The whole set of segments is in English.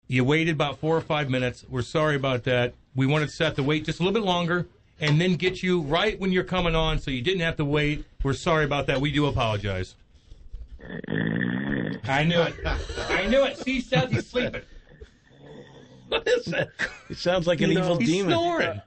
You waited about 4 or 5 minutes. We're sorry about that. We wanted Seth to wait just a little bit longer and then get you right when you're coming on so you didn't have to wait. We're sorry about that. We do apologize. I knew it. I knew it. See, Seth, he's sleeping. What is that? It sounds like an evil he's demon. Snoring.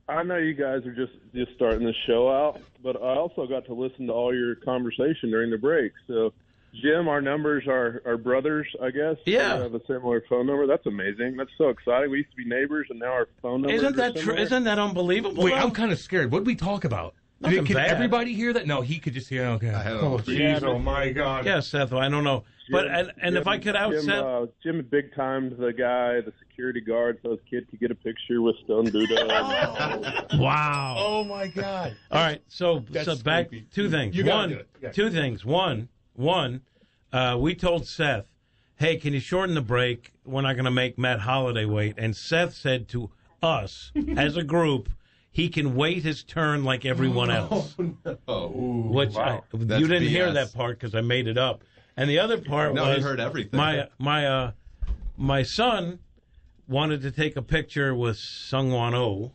I know you guys are just starting the show out, but I also got to listen to all your conversation during the break. So, Jim, our numbers are brothers, I guess. Yeah. We have a similar phone number. That's amazing. That's so exciting. We used to be neighbors, and now our phone numbers Isn't that are similar. Isn't that unbelievable? Wait, I'm kind of scared. What did we talk about? Nothing Can bad. everybody hear that? No, he could just hear. Okay. Oh, jeez. Oh, my God. Yeah, Seth, I don't know. But and if I could out Seth... Jim big timed the guy, the security guard, so his kid could get a picture with Stone Buddha. Wow. Oh, my God. All right, so back creepy. two things. You gotta do it. Yeah. Two things. One, we told Seth, hey, can you shorten the break? We're not going to make Matt Holliday wait. And Seth said to us, as a group, he can wait his turn like everyone else. Oh, Which wow. you didn't BS. hear that part because I made it up. And the other part No, was you heard everything. my son wanted to take a picture with Sungwon Oh.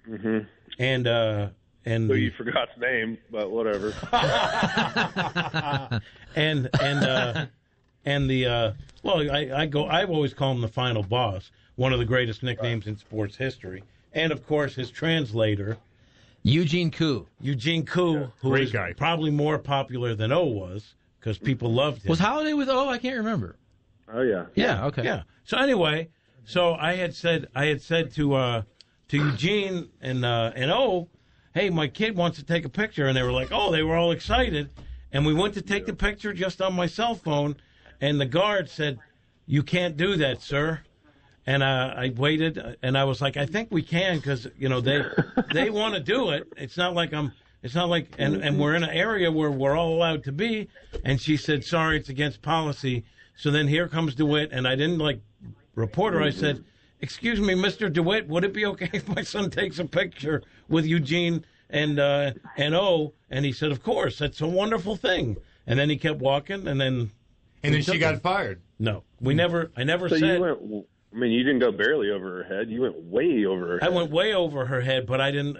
Mm-hmm. And So you forgot his name, but whatever. I've always called him the final boss, one of the greatest nicknames in sports history. And of course his translator, Eugene Koo, who Great is guy. probably more popular than O was because people loved him. was Holiday with O? I can't remember. Oh, yeah. Yeah, okay. Yeah. So anyway, I had said to Eugene and O, hey, my kid wants to take a picture, and they were like, oh, they were all excited, and we went to take the picture just on my cell phone, and the guard said, you can't do that, sir. And I waited, and I was like, I think we can because they want to do it. It's not like and we're in an area where we're all allowed to be. And she said, sorry, it's against policy. So then here comes DeWitt, and I didn't report her. I said, excuse me, Mr. DeWitt, would it be okay if my son takes a picture with Eugene and O? And he said, of course, that's a wonderful thing. And then he kept walking, and then she got fired. No, I never So said. you didn't go barely over her head. You went way over her head. I went way over her head, but I didn't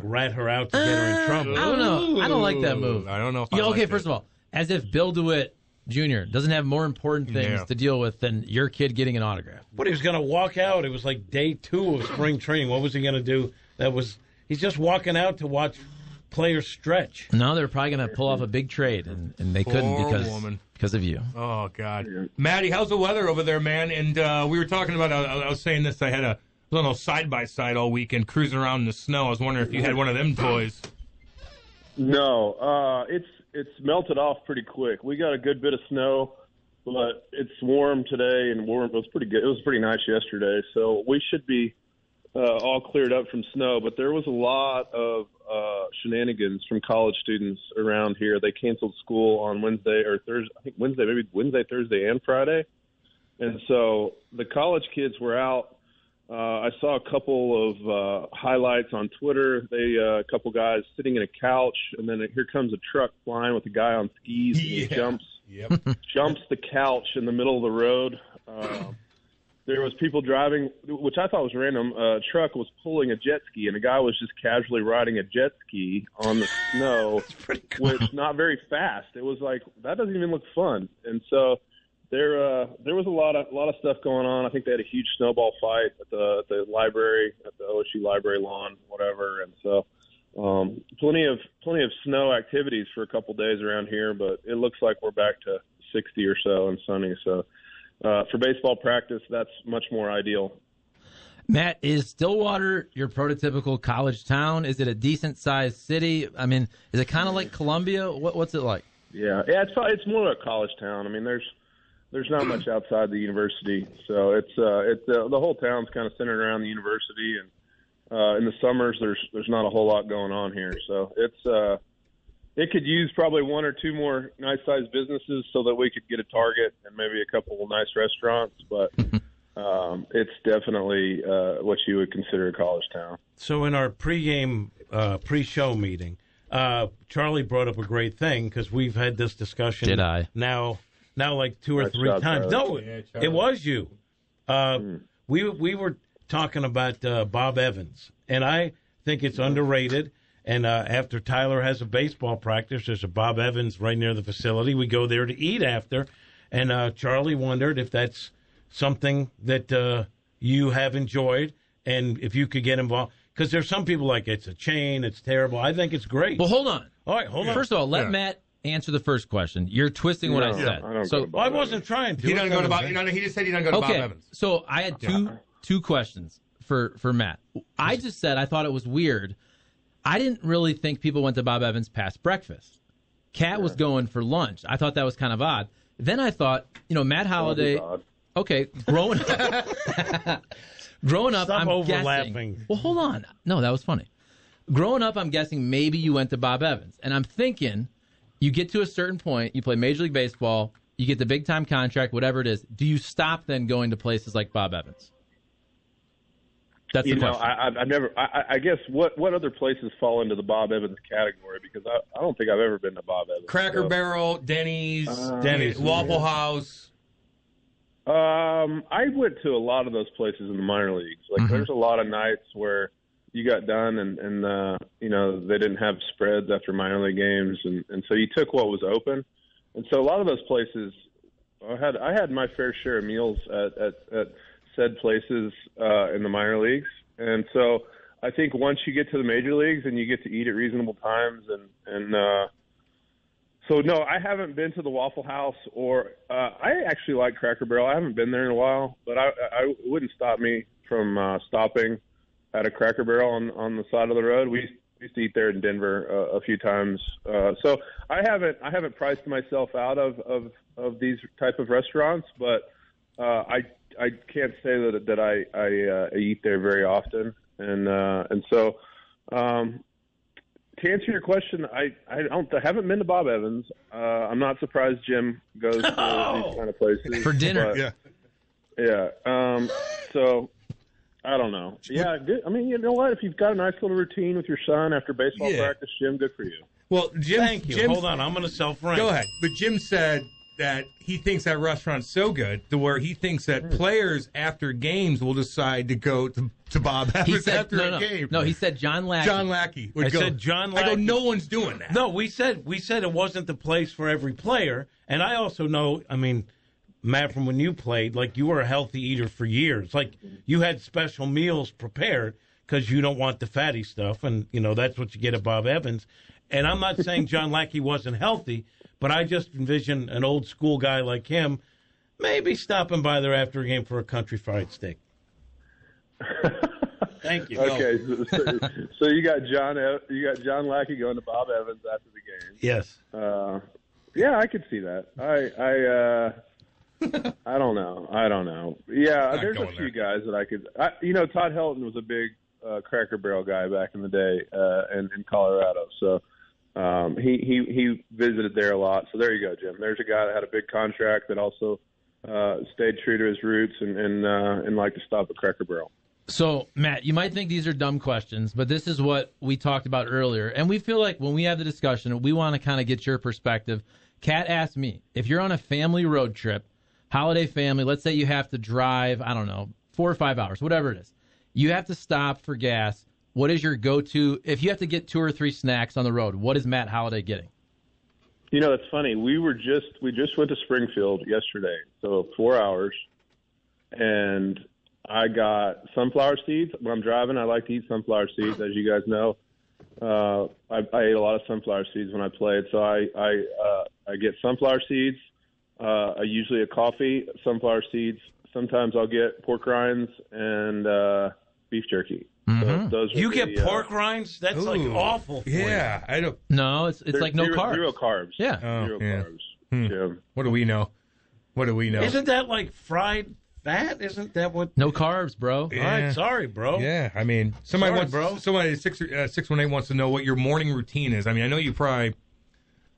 rat her out to get her in trouble. I don't know. I don't like that move. I don't know if okay, first of all, as if Bill DeWitt Jr. doesn't have more important things to deal with than your kid getting an autograph. But he was going to walk out. It was like day 2 of spring training. What was he going to do? He's just walking out to watch players stretch. No, they're probably going to pull off a big trade, and they couldn't because of you. Oh, God. Matty, how's the weather over there, man? And we were talking about, I was saying this, I had a little side-by-side all weekend cruising around in the snow. I was wondering if you had one of them toys. No, it's melted off pretty quick. We got a good bit of snow, but it's warm today and warm. It was pretty good. It was pretty nice yesterday, so we should be all cleared up from snow. But there was a lot of shenanigans from college students around here. They canceled school on Wednesday or Thursday. I think Wednesday, Thursday, and Friday. And so the college kids were out. I saw a couple of highlights on Twitter. A couple guys sitting in a couch, and then here comes a truck flying with a guy on skis. And he jumps the couch in the middle of the road. There was people driving, which I thought was random. A truck was pulling a jet ski, and a guy was just casually riding a jet ski on the snow, which not very fast. It was like, that doesn't even look fun. And so there was a lot of stuff going on. I think they had a huge snowball fight at the library, at the OSU library lawn, whatever. And so plenty of snow activities for a couple days around here, but it looks like we're back to 60 or so and sunny. So for baseball practice, that's much more ideal. Matt, is Stillwater your prototypical college town? Is it a decent-sized city? I mean, is it kind of like Columbia? What's it like? Yeah, it's more like a college town. I mean, there's not much outside the university, so it's the whole town's kind of centered around the university, and in the summers there's not a whole lot going on here, so it could use probably one or two more nice sized businesses so that we could get a Target and maybe a couple of nice restaurants, but it's definitely what you would consider a college town. So in our pre-show meeting, Charlie brought up a great thing because we've had this discussion. Did I? Now like 2 or Nice 3 job, times. Charlie. No, Yeah, Charlie. it was you. We were talking about Bob Evans, and I think it's underrated. And after Tyler has a baseball practice, there's a Bob Evans right near the facility. We go there to eat after. And Charlie wondered if that's something that you have enjoyed and if you could get involved. Because there's some people like, it's a chain, it's terrible. I think it's great. Well, hold on. All right, hold on. First of all, let Matt answer the first question. You're twisting what I said. I wasn't trying to. He doesn't go to Bob. He just said he doesn't go to Bob Evans. So I had two questions for Matt. I just said I thought it was weird. I didn't really think people went to Bob Evans past breakfast. Cat was going for lunch. I thought that was kind of odd. Then I thought, Matt Holliday. Okay, growing up, Stop I'm overlapping. guessing. Well, hold on. No, that was funny. Growing up, I'm guessing maybe you went to Bob Evans, and I'm thinking you get to a certain point, you play Major League Baseball, you get the big time contract, whatever it is. Do you stop then going to places like Bob Evans? That's the question. I've never. I guess what other places fall into the Bob Evans category? Because I don't think I've ever been to Bob Evans. Cracker Barrel, Denny's, Waffle House. I went to a lot of those places in the minor leagues. Like there's a lot of nights where you got done and they didn't have spreads after minor league games, and so you took what was open. And so a lot of those places, I had my fair share of meals at said places in the minor leagues. And so I think once you get to the major leagues and you get to eat at reasonable times so no, I haven't been to the Waffle House or I actually like Cracker Barrel. I haven't been there in a while, but I wouldn't stop me from stopping at a Cracker Barrel on the side of the road. We used to eat there in Denver a few times. So I haven't priced myself out of these type of restaurants, but I can't say that I eat there very often, and so to answer your question, I haven't been to Bob Evans. I'm not surprised Jim goes to these kind of places for dinner. Yeah. So I don't know. Yeah, good. I mean, you know what? If you've got a nice little routine with your son after baseball practice, Jim, good for you. Well, Jim, thank you. Hold on, I'm going to self-rank. Go ahead. But Jim said that he thinks that restaurant's so good to where he thinks that players after games will decide to go to Bob Evans after a game. No, he said John Lackey. John Lackey would go. I said John Lackey. I go, no one's doing that. No, we said it wasn't the place for every player. And I also know, I mean, Matt, from when you played, like you were a healthy eater for years. Like you had special meals prepared because you don't want the fatty stuff. And, that's what you get at Bob Evans. And I'm not saying John Lackey wasn't healthy, but I just envision an old school guy like him maybe stopping by there after a game for a country fried steak. Thank you. Okay, so you got John Lackey going to Bob Evans after the game. Yes. Yeah, I could see that. I don't know. Yeah, there's a few guys that I could. Todd Helton was a big Cracker Barrel guy back in the day in Colorado. So he visited there a lot. So there you go, Jim. There's a guy that had a big contract that also stayed true to his roots and liked to stop at Cracker Barrel. So, Matt, you might think these are dumb questions, but this is what we talked about earlier. And we feel like when we have the discussion, we want to kind of get your perspective. Kat asked me, if you're on a family road trip, holiday family, let's say you have to drive, 4 or 5 hours, whatever it is. You have to stop for gas. What is your go-to? If you have to get 2 or 3 snacks on the road, what is Matt Holliday getting? It's funny. We just went to Springfield yesterday, so 4 hours, and I got sunflower seeds. When I'm driving, I like to eat sunflower seeds, as you guys know. I ate a lot of sunflower seeds when I played, so I get sunflower seeds. Usually a coffee, sunflower seeds. Sometimes I'll get pork rinds and beef jerky. Mm-hmm. So you get pork rinds? That's like awful for you. I don't. No, it's like no carbs. Zero carbs. Yeah. Zero carbs. Jim. What do we know? Isn't that like fried fat? Isn't that what? No carbs, bro. Yeah. All right, sorry, bro. Yeah, I mean, somebody at 618 wants to know what your morning routine is. I mean, I know you probably,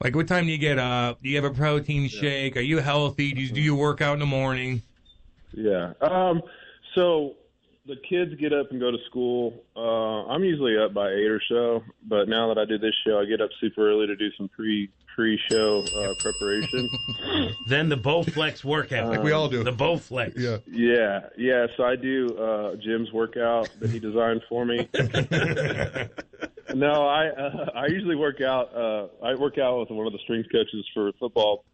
like, what time do you get up? Do you have a protein shake? Are you healthy? Do you work out in the morning? Yeah. So the kids get up and go to school, I'm usually up by 8 or so. But now that I do this show, I get up super early to do some pre-show preparation. Then the Bowflex workout. Like we all do. The Bowflex. Yeah. So I do Jim's workout that he designed for me. No, I usually work out. I work out with one of the strength coaches for football.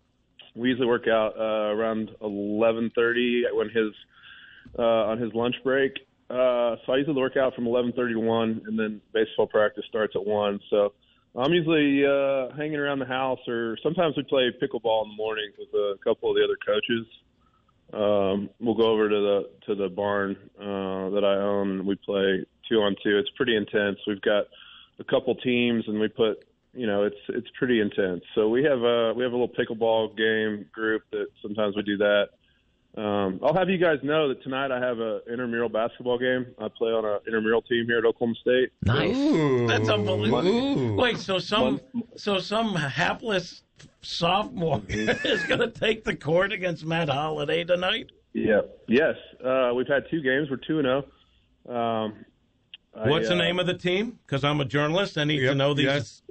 We usually work out around 11:30 when on his lunch break. So I usually work out from 11:30 to 1, and then baseball practice starts at 1. So I'm usually hanging around the house, or sometimes we play pickleball in the morning with a couple of the other coaches. We'll go over to the barn that I own, and we play 2-on-2. It's pretty intense. We've got a couple teams, and we put, it's pretty intense. So we have a little pickleball game group that sometimes we do that. I'll have you guys know that tonight I have an intramural basketball game. I play on an intramural team here at Oklahoma State. Nice. Ooh. That's unbelievable. Ooh. Wait, so some hapless sophomore is going to take the court against Matt Holliday tonight? Yeah. Yes. We've had 2 games. We're 2-0. What's the name of the team? Because I'm a journalist. I need to know these. Yes.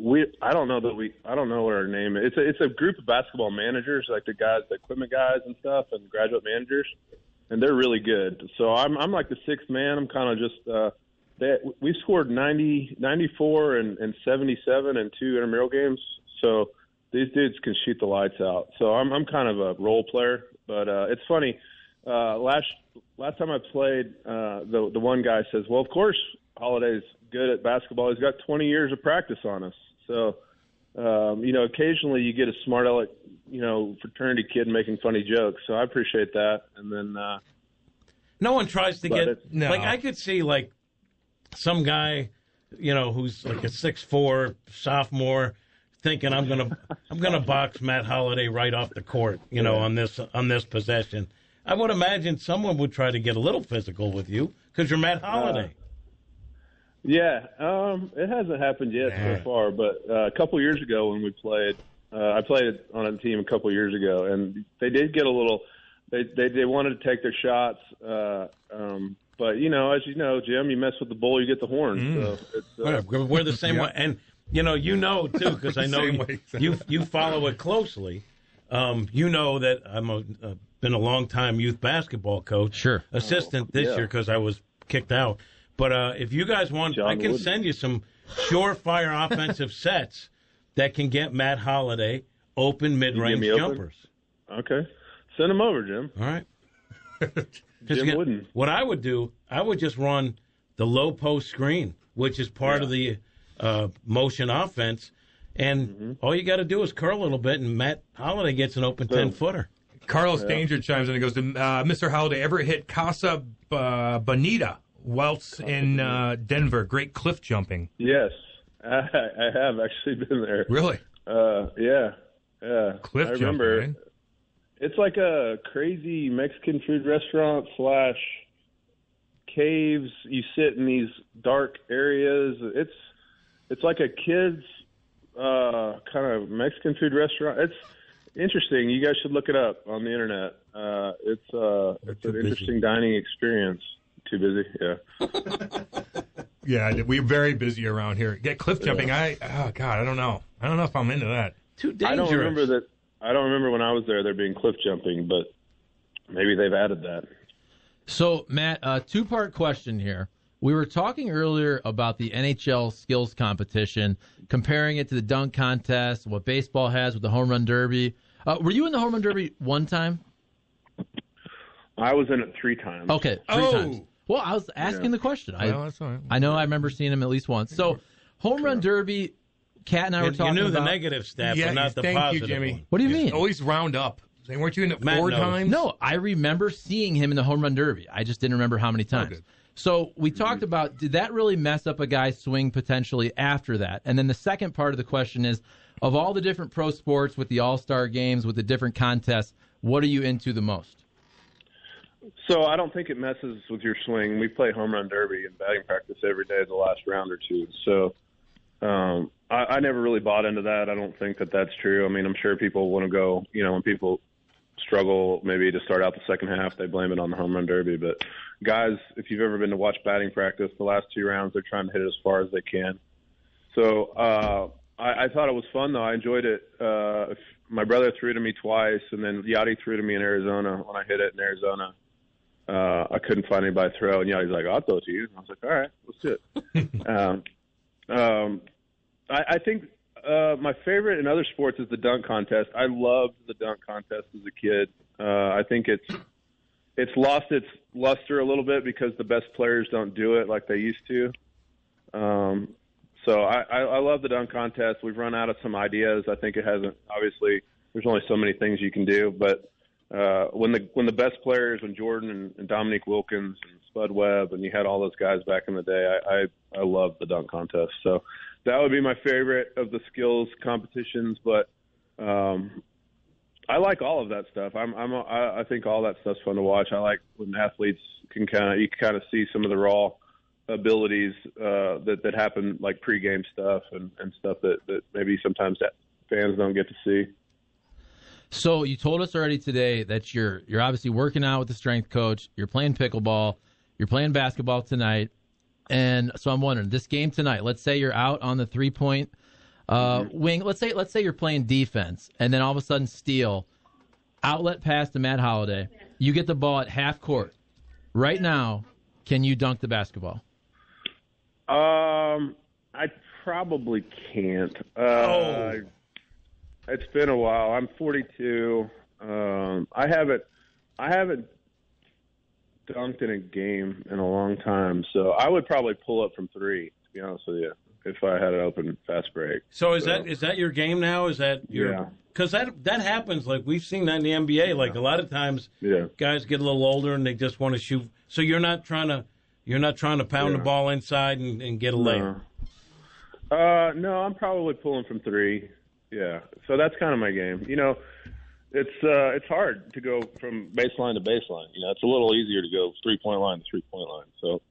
I don't know what our name is. It's a group of basketball managers, like the equipment guys and stuff, and graduate managers, and they're really good. So I'm like the 6th man. I'm kind of just we scored 90, 94, and 77 in 2 intramural games. So these dudes can shoot the lights out. So I'm kind of a role player, but it's funny. Last time I played, the one guy says, "Well, of course, Holliday's good at basketball. He's got 20 years of practice on us." So, occasionally you get a smart aleck, fraternity kid making funny jokes. So I appreciate that. And then no one tries to get no. like I could see like some guy, who's like a 6'4" sophomore thinking I'm gonna box Matt Holliday right off the court, on this possession. I would imagine someone would try to get a little physical with you because you're Matt Holliday. Yeah, it hasn't happened yet so far, but a couple years ago when we played, I played on a team a couple years ago, and they did get a little. They wanted to take their shots, but as you know, Jim, you mess with the bull, you get the horn. So it's, we're the same way, and too, because I know you follow it closely. You know that I'm been a long time youth basketball coach, assistant this year because I was kicked out. But if you guys want, I can send you some surefire offensive sets that can get Matt Holliday open mid-range jumpers. Okay. Send them over, Jim. All right. Jim Wooden. What I would do, I would just run the low post screen, which is part of the motion offense. And all you got to do is curl a little bit, and Matt Holliday gets an open 10-footer. Carlos Danger chimes in and goes, Mr. Holliday ever hit Casa Bonita whilst in Denver? Great cliff jumping. Yes, I have actually been there. Really? Yeah. Cliff I remember. jumping, right? It's like a crazy Mexican food restaurant / caves. You sit in these dark areas. It's like a kid's kind of Mexican food restaurant. It's interesting. You guys should look it up on the internet. It's an interesting dining experience. Too busy, yeah. Yeah, we're very busy around here. Get cliff jumping. I don't know. I don't know if I'm into that. Too dangerous. I don't remember when I was there being cliff jumping, but maybe they've added that. So, Matt, a 2-part question here. We were talking earlier about the NHL skills competition, comparing it to the dunk contest, what baseball has with the home run derby. Were you in the home run derby one time? I was in it 3 times. Okay, 3 times. Well, I was asking the question. That's all right. I know I remember seeing him at least once. So, home run derby, Kat and I were talking about... You knew the negative stat, but not the positive. Thank you, Jimmy. One. What do you mean? Always round up. Weren't you in it Matt 4 knows. times? No, I remember seeing him in the home run derby. I just didn't remember how many times. good. So we talked about, did that really mess up a guy's swing potentially after that? And then the second part of the question is, of all the different pro sports with the all-star games, with the different contests, what are you into the most? So I don't think it messes with your swing. We play home run derby and batting practice every day the last round or two. So I never really bought into that. I don't think that that's true. I mean, I'm sure people want to go, when people struggle maybe to start out the second half. They blame it on the home run derby. But guys, if you've ever been to watch batting practice, the last 2 rounds they're trying to hit it as far as they can. So I thought it was fun though. I enjoyed it. My brother threw to me twice, and then Yachty threw to me in Arizona. When I hit it in Arizona, I couldn't find anybody to throw, and Yachty's like, "I'll throw it to you." I was like, "All right, let's do it." I think my favorite in other sports is the dunk contest. I loved the dunk contest as a kid. I think it's lost its luster a little bit because the best players don't do it like they used to. So I love the dunk contest. We've run out of some ideas. I think it hasn't. Obviously, there's only so many things you can do. But when the best players, when Jordan and Dominique Wilkins and Spud Webb, and you had all those guys back in the day, I love the dunk contest. So that would be my favorite of the skills competitions. But I like all of that stuff. I think all that stuff's fun to watch. I like when athletes you can kind of see some of the raw abilities that happen, like pregame stuff and stuff that maybe sometimes fans don't get to see. So you told us already today that you're obviously working out with the strength coach. You're playing pickleball. You're playing basketball tonight. And so I'm wondering, this game tonight, let's say you're out on the 3-point wing. Let's say you're playing defense, and then all of a sudden steal, outlet pass to Matt Holliday. You get the ball at half court. Right now, can you dunk the basketball? I probably can't. It's been a while. I'm 42. I haven't dunked in a game in a long time, so I would probably pull up from 3, to be honest with you, if I had an open fast break. So is that your game now? Is that your? Yeah. Because that happens. Like we've seen that in the NBA. Like a lot of times, guys get a little older and they just want to shoot. So you're not trying to pound the ball inside and get a layup. No, I'm probably pulling from 3. Yeah, so that's kind of my game. You know, it's hard to go from baseline to baseline. You know, it's a little easier to go 3-point line to 3-point line. So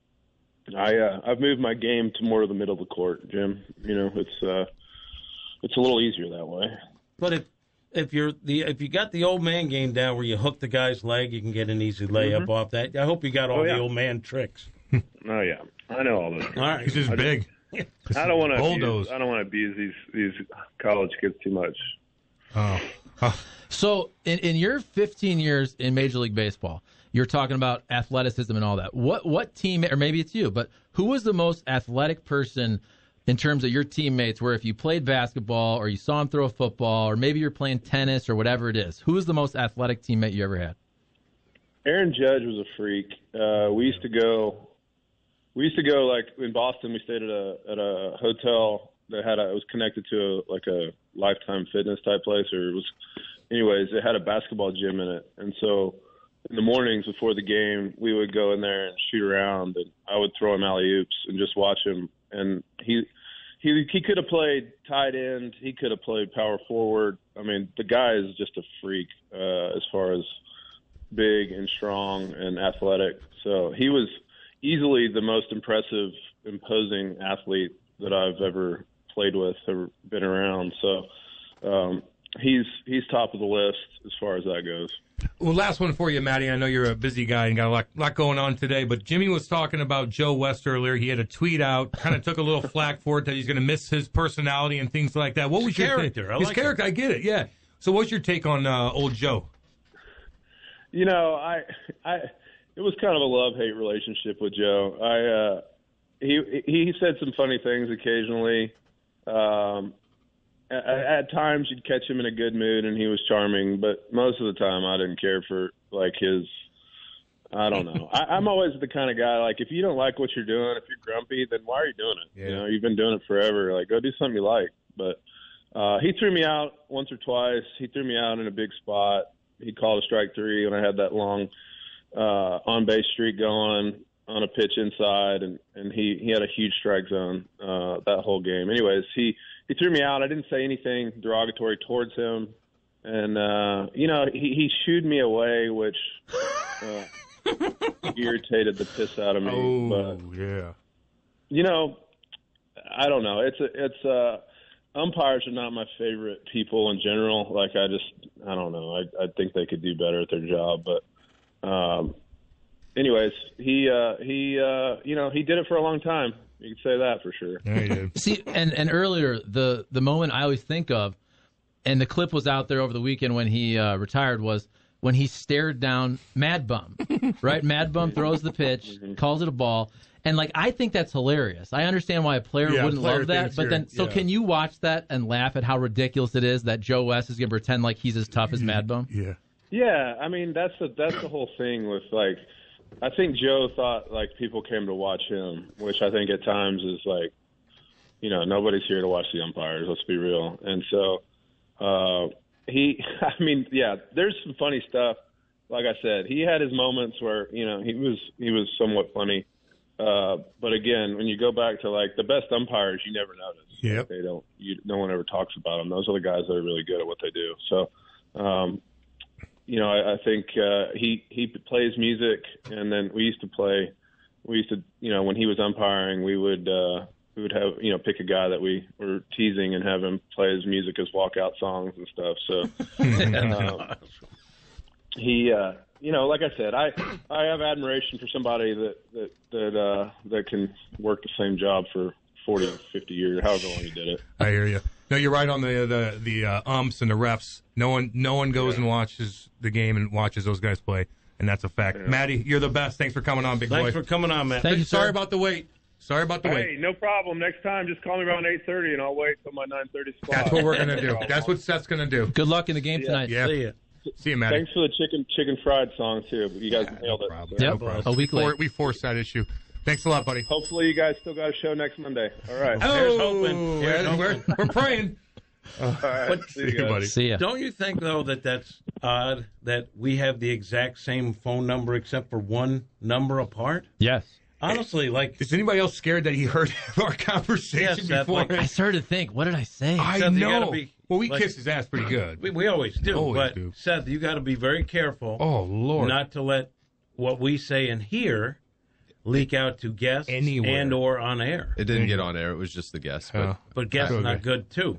I've moved my game to more of the middle of the court, Jim. You know, it's a little easier that way. But if you got the old man game down where you hook the guy's leg, you can get an easy layup off that. I hope you got all the old man tricks. Oh yeah, I know all those. All right, he's just big. I don't want to abuse these college kids too much. Oh. So in your 15 years in Major League Baseball, you're talking about athleticism and all that. What team, or maybe it's you, but who was the most athletic person in terms of your teammates, where if you played basketball or you saw him throw a football or maybe you're playing tennis or whatever it is, who was the most athletic teammate you ever had? Aaron Judge was a freak. We used to go like in Boston. We stayed at a hotel that it was connected to a Lifetime Fitness type place, or it had a basketball gym in it. And so in the mornings before the game, we would go in there and shoot around, and I would throw him alley-oops and just watch him. And he could have played tight end. He could have played power forward. I mean, the guy is just a freak as far as big and strong and athletic. So he was easily the most impressive, imposing athlete that I've ever played with, ever been around. So he's top of the list as far as that goes. Well, last one for you, Matty. I know you're a busy guy and got a lot going on today, but Jimmy was talking about Joe West earlier. He had a tweet out, kind of took a little flack for it, that he's going to miss his personality and things like that. What was your character? His character, I get it, yeah. So what's your take on old Joe? You know, it was kind of a love-hate relationship with Joe. He said some funny things occasionally. At times you'd catch him in a good mood and he was charming, but most of the time I didn't care for his, I don't know. I'm always the kind of guy, if you don't like what you're doing, if you're grumpy, then why are you doing it? Yeah. You know, you've been doing it forever. Go do something you like. But he threw me out once or twice. He threw me out in a big spot. He called a strike 3 when I had that long on-base streak going on a pitch inside, and he had a huge strike zone that whole game. Anyways, he threw me out. I didn't say anything derogatory towards him, and he shooed me away, which irritated the piss out of me. Oh, but, yeah. You know, I don't know. umpires are not my favorite people in general. Like, I don't know. I think they could do better at their job. But, anyways, he did it for a long time. You can say that for sure. Yeah, he did. See, and earlier, the moment I always think of, and the clip was out there over the weekend when he retired, was when he stared down Mad Bum, right? Mad Bum throws the pitch, calls it a ball. And, like, I think that's hilarious. I understand why a player wouldn't love that. But then, can you watch that and laugh at how ridiculous it is that Joe West is going to pretend like he's as tough as Mad Bum? Yeah. Yeah, I mean, that's the whole thing with, like, I think Joe thought, like, people came to watch him, which I think at times is, like, you know, nobody's here to watch the umpires. Let's be real. And so there's some funny stuff. Like I said, he had his moments where, you know, he was somewhat funny. But again, when you go back to, like, the best umpires, you never notice. Yep. They don't. No one ever talks about them. Those are the guys that are really good at what they do. So, you know, I think he plays music, and then we used to, you know, when he was umpiring, we would have, you know, pick a guy that we were teasing and have him play his music as walkout songs and stuff. So he, you know, like I said, I have admiration for somebody that can work the same job for 40, 50 years, however long he did it. I hear you. No, you're right on the umps and the refs. No one goes and watches the game and watches those guys play, and that's a fact. Yeah. Matty, you're the best. Thanks for coming on, big boy. Thanks for coming on, Matt. Thank you, Sorry sir. about the wait. Hey, no problem. Next time, just call me around 8:30, and I'll wait till my 9:30 spot. That's what we're gonna do. That's what Seth's gonna do. Good luck in the game tonight. Yeah. See you, Matty. Thanks for the chicken fried song too. You guys nailed it. Yep. A week late. We forced that issue. Thanks a lot, buddy. Hopefully, you guys still got a show next Monday. All right. Here's hoping. We're praying. All right. See you, buddy. See ya. Don't you think, though, that's odd that we have the exact same phone number except for one number apart? Yes. Honestly, like... Is anybody else scared that he heard our conversation before? I started to think, what did I say? I Seth, know. Well, we kiss his ass pretty good. We always do. Seth, you got to be very careful. Oh, Lord. Not to let what we say and hear leak out to guests Anywhere. and or on air. It didn't get on air. It was just the guests. But But guests not good, too.